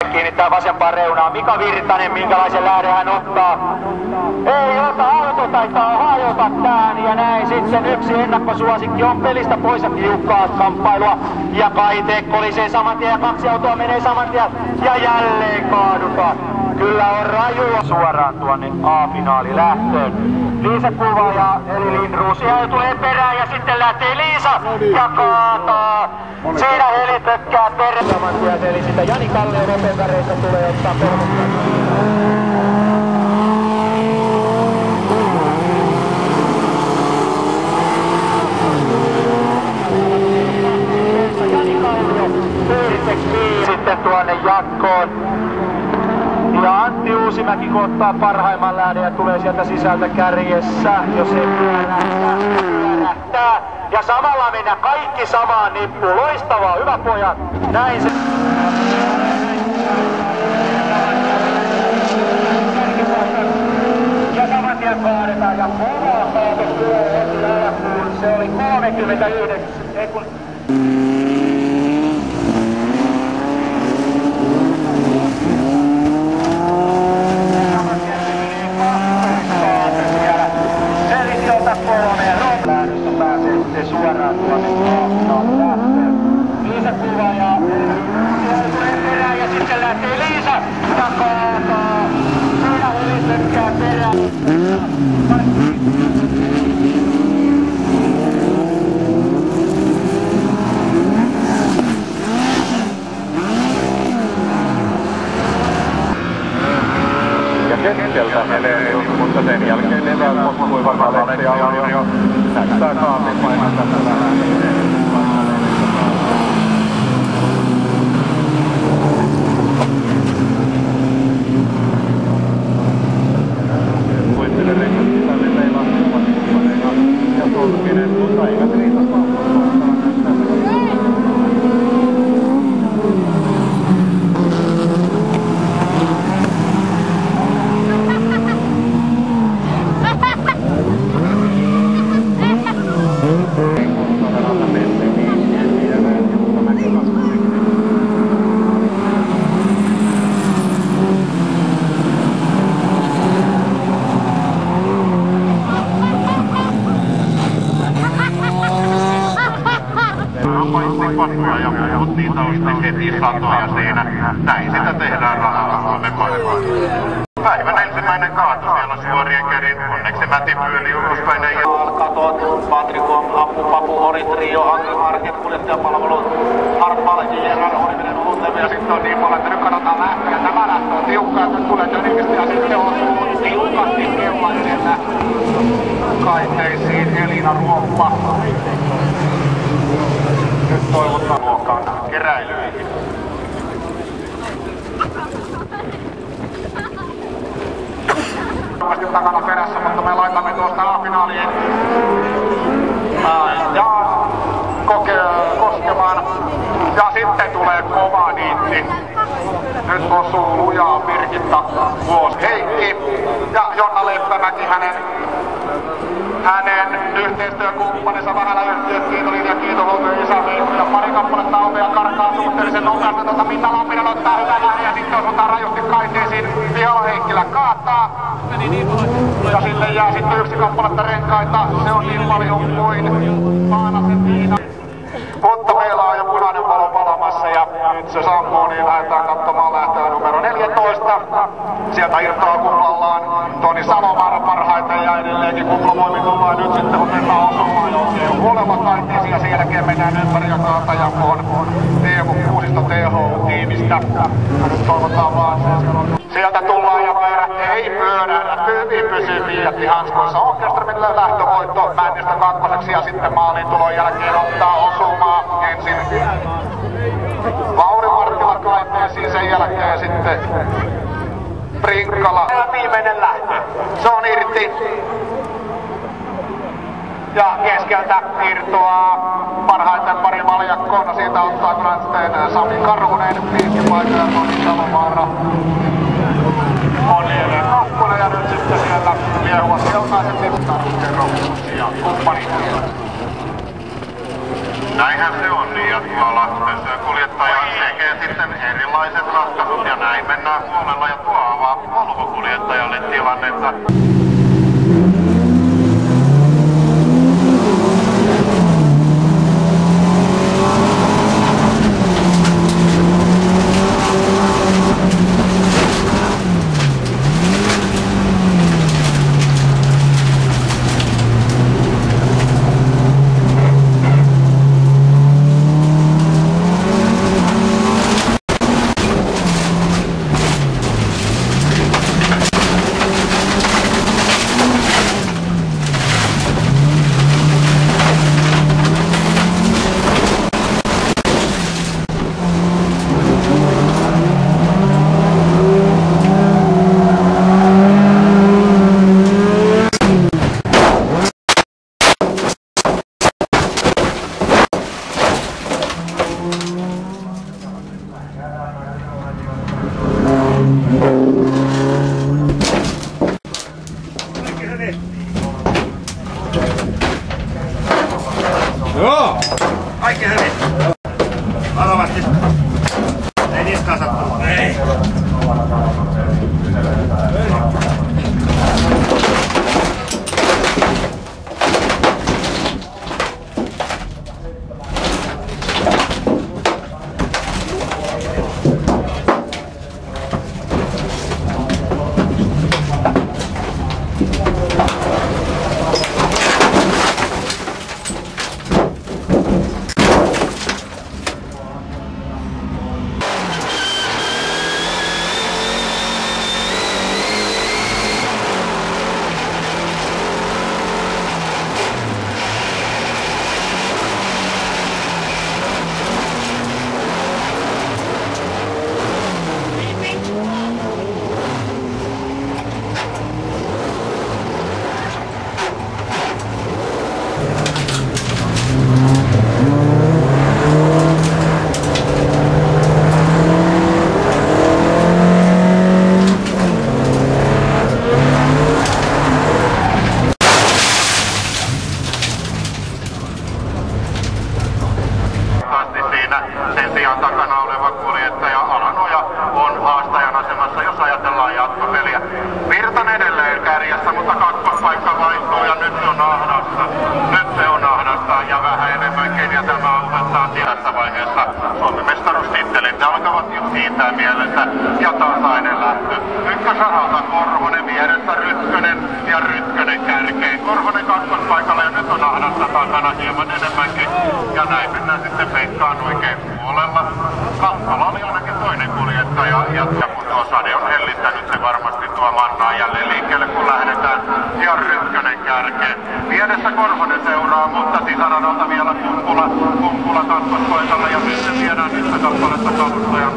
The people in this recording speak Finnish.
Kiinnittää vasempaan reunaan Mika Virtanen, minkälaisen lähden hän ottaa. Ei ota, auto taitaa hajota tään ja näin sitten yksi ennakkosuosikki on pelistä pois ja tiukkaa kamppailua. Ja Kaite kolisee saman tien ja kaksi autoa menee saman tien ja jälleen kaadutaan. Kyllä on rajua suoraan tuonne A-finaali lähtöön. Liisa kuvaaja eli Lindroos tulee perään ja sitten lähtee Liisa ja kaataa. Siinä Heli tökkää perään. Saman tien eli sitä Jani Kallio nopein väreissä tulee ottaa kolmosta. Jani Kallio sitten tuonne jatkoon. Ja Antti Uusimäki kohtaa parhaimman lähden ja tulee sieltä sisältä kärjessä, jos ei pyörähtää. Ja samalla mennä kaikki samaan nippuun. Loistavaa, hyvä pojat. Näin se. Ja saman tien kaadetaan ja kovaa kaatos tulee heti alkuun. Se oli 39 sekuntia. Suoraan tuonne lähtöön. Liisa kuvaaja tulee perään ja sitten lähtee Liisa ja kaataa. Siinä Heli tökkää perään. Ja keskeltä Helenius, mutta sen jälkeen evään potkui varmaan Aleksi Aurio. Näyttää kaapin painan tässä vähän. Voittele rekat sisälle meillä ovat kumppaneina ja Tolkinen, mutta eivät riitä ja muut niitä on sitten heti satoja siinä. Näin sitä tehdään rahalla Suomen parhaan. Päivän ensimmäinen kaatu siellä suorien kerin. Onneksi Mäti pyöli ulospäinen. Katot, Patrikon, Papu, Ori, Trio, Angel Market, kuljettajapalvelut, Harpal, JRR, Oriminen, Uutlevi ja sitten on niin paljon, että nyt katsotaan lähtöä. Tämä lähtö on tiukkaa, että tulee Tönnikästä ja sitten on tiukasti keula edellä Kaiteisiin Elina Ruoppa. Nyt toivotaan luokkaan keräilyihin. Takana perässä, mutta me laitamme tuosta A-finaaliin ja koskemaan. Ja sitten tulee kova niitti. Nyt osuu lujaa Birgitta Heikki ja Jonna Leppämäki hänen yhteistyökumppaninsa Vähälä yhtiöt Kiitolinja, Kiitohuomio, Isäveikko ja pari kappaletta autoja karkaa suhteellisen nopeasti. Minna Lampinen ottaa hyvän lähden ja sitten osutaan rajusti Kaiteisiin. Pihalla Heikkilä kaataa. Ja sille jää sitten yksi kappaletta renkaita. Se on niin paljon kuin Paanasen Tiina. Mutta meillä on jo punainen valo palamassa ja nyt se sammuu, niin lähdetään katsomaan lähtöä numero 14. Sieltä irtoaa kuplallaan Toni Salovaara parhaiten ja edelleenkin kuplavoimin tullaan nyt sitten, kun mennään osumaan oikein huolella Kaiteisiin ja sen jälkeen mennään ympäri ja kaatajakoon Teemu Kuusisto THU-tiimistä. Nyt toivotaan vaan sieltä tullaan ja ei pyörähdä, hyvin pysyy Fiatti hanskoissa. Åkerströmille lähtövoitto Männistä kakkoseksi ja sitten maaliin tulon jälkeen ottaa osumaa ensin Lauri Marttila Kaiteisiin, sen jälkeen sitten Prinkkala. Viimeinen lähtö, se on irti. Ja keskeltä irtoaa parhaiten pari valjakkoon, siitä ottaa kyllä sitten Sami Karunen, piikkipaikka ja Toni Salovaara. On lieveen kakkonen ja nyt sitten siellä liehuvat keltaiset lipstaruskerrokset ja kumppanit. Näinhän se on, niin jatkoa laskuissa kuljettaja tekee sitten erilaiset ratkaisut ja näin mennään huolella ja tuo avaa Volvo-kuljettajalle tilannetta. Joo! Kaikki hyvin. Varovasti. Ei niskaan sattunut. Ei. Sen sijaan takana oleva kuljettaja Alanoja on haastajan asemassa, jos ajatellaan jatkopeliä. Virtanen edelleen kärjessä, mutta kakkospaikka vaihtuu ja nyt se on ahdasta. Nyt se on ahdasta ja vähän enemmänkin ja tämä auhettaa tässä vaiheessa Suomen mestaruustittelit alkavat jo siitä mielessä ja tasainen lähtö. Ykkösaralta Korhonen vieressä Rytkönen ja Rytkönen kärkeen. Korhonen kakkospaikalla ja nyt on ahdasta takana hieman enemmänkin ja näin mennään sitten Pekkaan oikein puolella. Kampala oli ainakin toinen kuljettaja ja kun tuo sade on hellittänyt, se varmasti tuo mannaa jälleen liikkeelle kun lähdetään ja Rytkönen kärkeen. Vieressä Korhonen seuraa, mutta sisäradalta vielä Kumpula kakkospaikalla ja nyt se viedään yhtä kappaletta kalustajan